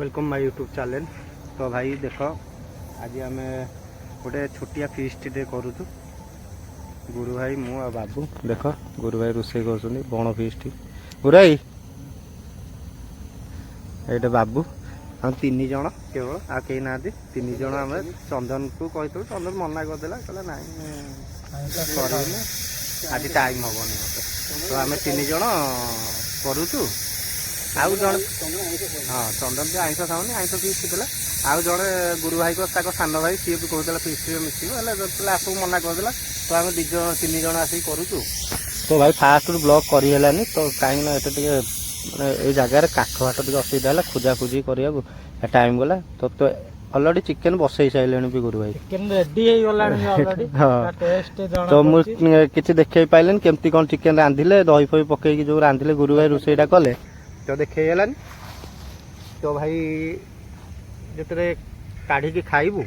Welcome my YouTube channel. तो भाई देख आज आम गोटे छोटिया फिस्ट डे करूँ। गुरु भाई मु आ बाबू देख गुरु भाई रोषे कर बण फिस्ट। गुरु भाई ये बाबू हम तीन जन केवल आ कहीं ना तीन जन आम चंदन को कही चंदन मना करदेला कहला ना आज टाइम हेनी मत तो आम तीन जन करूँ। आउ जन हाँ चंदन भी आईष खाऊनी आईष फिस्ट देला। आउ जड़े गुरु भाई को सान भाई सी भी कहला फिस्ट मिसिक आपको मना करदेला। तो आम तीन जन आसिक करूँ। तो भाई फास्ट ब्लॉग करनी तो कहीं माने ये जगार काठ फाट टे असुविधा है खोजाखोजी करने टाइम गला। तो अलरेडी चिकेन बसई सारे भी गुरु भाई हाँ तो मुझे किसी देखे पाइले केमती कौन चिकेन रांधिले दही फही पकईकी जो रांधिले गुरु भाई रोषेईटा कले तो देखगलानी। तो भाई जिते काढ़ी खाइबू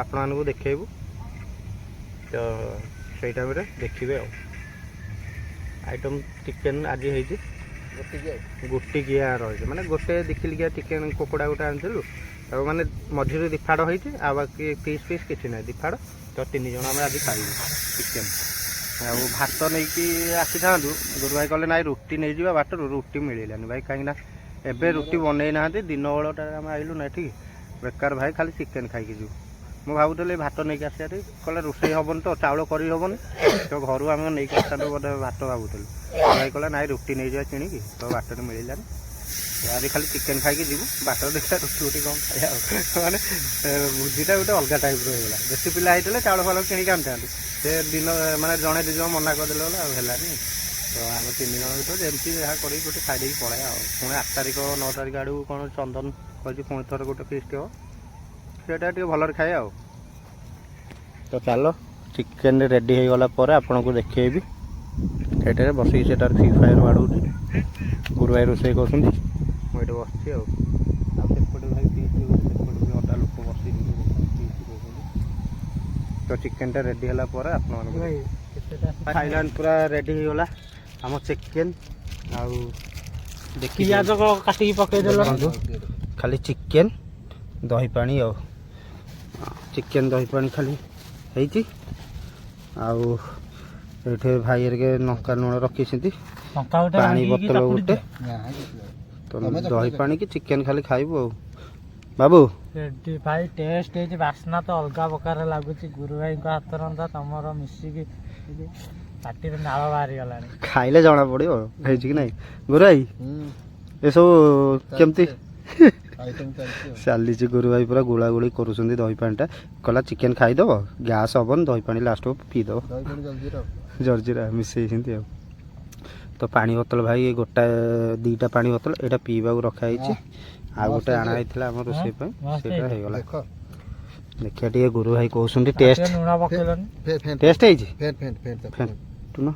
आपको देखू तो से टाइम देखिए आइटम चिकेन आज होती गोटिकिया रही माने गोटे दिखिलिया चिकेन कुकुड़ा गोटे आनिलु माने मझे दिफाड़ होती बाकी पीस पीस किसी ना दिफाड़। तो तीन जन आम आज खाइबू चिकेन आ भात नहीं कि आसी था गुरु भाई कहले ना रुटी नहीं जावा बाटर रुटी मिलानी भाई कहीं एबे रुटी बनई ना दिन बेलटा आम आइलु ना ठीक बेकार भाई खाली चिकेन खाई जीव मु भावुली भात नहीं आसा कहले रोषे हेन तो चाउल कर हेन तो घर आम नहीं आसा बोधे भात भावुलु भाई कहला ना रुटी नहीं जावा किणी तो बाटर मिलानी आज खाली चिकेन खाई जीव बाटर देखा रुटी रुटी कम खाया माने बुद्धीटा गोटे अलग टाइप रहा बेसी पिला होते चाउल फाल किणी आनता से दिन माने जड़े दिज मना करदे है। तो आम तीन जन भर जमी जहाँ कर गोटे खाई पलाया पुणी 8 तारिख 9 तारिख आड़ू कौन चंदन कही पुणी थर गोटे फिस्ट हो से भलर खाए आ। तो चलो चिकेन रेडी हो गला पर आपन को देखी ये बस से फ्री फायर बाड़ू गुरु भाई रोषे कर मुझे बसपटे भाई पीस अदा लोक बस तो चिकेन रेडी है खाइलान पूरा रेडी हो गला आम चिकेन पियाज काटिक पकईदेल खाली चिकेन दही पानी आ चिकेन दही पानी खाली है आठे भाई के लंका लुण रखी पानी बोतल गोटे तो दही पानी की चिकेन खाली खाइबू बाबू रेडी भाई टेस्ट है बास्ना तो अलग प्रकार लगुच गुरु भाई हाथ रंधा तुम मिसिकी पार्टी नाल बाहरी गला खाइले जना पड़ो है कि नहीं गुरु भाई ये सब केमती चली गुरु भाई पूरा गोला गोली कर दही पानीटा कहला चिकेन खाईदब गैस हबन दही पानी लास्ट पीदब जर्जीरा मिसई तो पानी बोतल भाई गोटा 2टा पानी बोतल यहाँ पीवा रखाई आ गोटे आना होता आम रोषे होगला देखिए टे गुरु भाई कहते टेस्ट टेस्ट टुन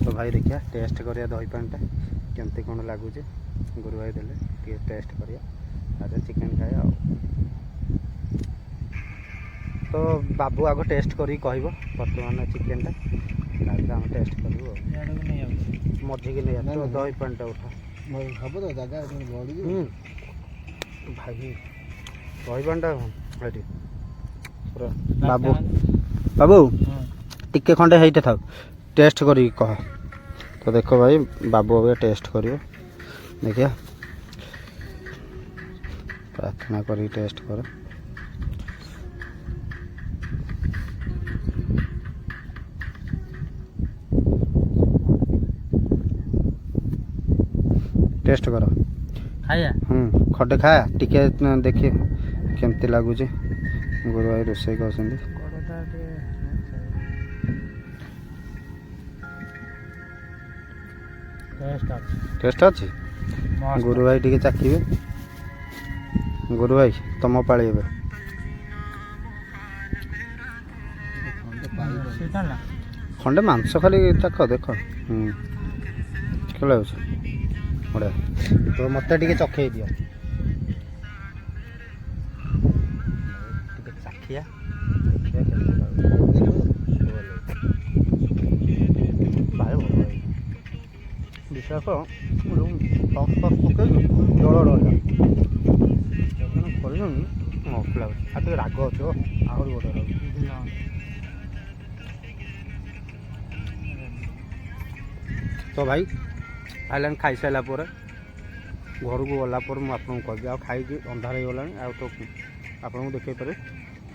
तो भाई देखिया टेस्ट करिया दही पानीटा केमती कौन लगुच गुरु भाई देले टेस्ट करिया आज चिकेन खाया तो बाबू आग टेस्ट करी कह बर्तमान चिकेनटा आम टेस्ट करूँ मझी की नहीं दही पानीटा उठा हम तो जगह भाई दही पानीटा बाबू बाबू टिके खंडे हेटे था टेस्ट करी कह। तो देखो भाई बाबू अभी टेस्ट कर देखिया प्रार्थना करी टेस्ट कर टेस्ट कर खाया खटे खाया टिके देखिए केमती लगुच गुरु भाई रोषे कर टेस्ट अच्छी गुरु भाई टी चाखिए गुरु भाई तुम पाड़ी खंडे मांस खाली चाख देख लगे बढ़िया तो मत चखे दियो चाखिया भाई ବିଶ୍ୱାସ ଯେଉଁ ସସ୍ ପକେଇକି ଜଳ ରହିଲା କରିବନି ମସ୍ତ ଲାଗୁଛି। ଆଉ ଟିକେ ରାଗ ଅଛି ଆହୁରି ବଢ଼ିଆ ଲାଗୁଛି। ତ ଭାଇ ଆଇଲାଣି ଖାଇସାରିଲା ପରେ ଘରକୁ ଗଲା ପରେ ମୁଁ ଆପଣଙ୍କୁ କହିବି। ଆଉ ଖାଇକି ଅନ୍ଧାର ହେଇଗଲାଣି ଆଉ ତ ଆପଣଙ୍କୁ ଦେଖେଇ ପାରିବି।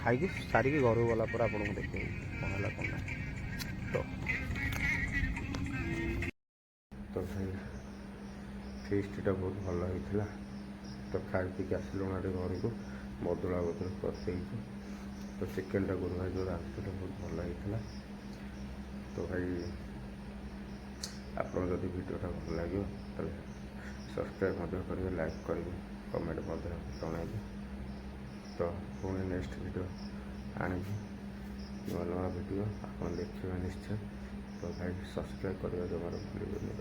ଖାଇକି ସାରିକି ଘରକୁ ଗଲା ପରେ ଆପଣଙ୍କୁ ଦେଖେଇବି କ'ଣ ହେଲା କ'ଣ ନାହିଁ। ତ ଭାଇ ଫିଷ୍ଟଟା ବହୁତ ଭଲ ହେଇଥିଲା। ତ ଖାଇ ପିଇକି ଆସିଲୁଣି ଆଡ଼େ ଘରକୁ ବଦଳା ବଦଳି କରିଦେଇଛୁ। ତ ଚିକେନ୍ଟା ଗୁରୁ ଭାଇ ଯେଉଁ ରାନ୍ଧିଥିଲେ ବହୁତ ଭଲ ହେଇଥିଲା। ତ ଭାଇ ଆପଣଙ୍କୁ ଯଦି ଭିଡ଼ିଓଟା ଭଲ ଲାଗିବ ତାହେଲେ ସବସ୍କ୍ରାଇବ୍ ମଧ୍ୟ କରିବେ, ଲାଇକ୍ କରିବେ, କମେଣ୍ଟ ମଧ୍ୟ ଜଣାଇବେ। ତ ପୁଣି ନେକ୍ସଟ ଭିଡ଼ିଓ ଆଣିବି, ନୂଆ ନୂଆ ଭିଡ଼ିଓ ଆପଣ ଦେଖିବେ ନିଶ୍ଚୟ। ତ ଭାଇ ସବସ୍କ୍ରାଇବ୍ କରିବା ଜମାରୁ ଭୁଲିବେନି।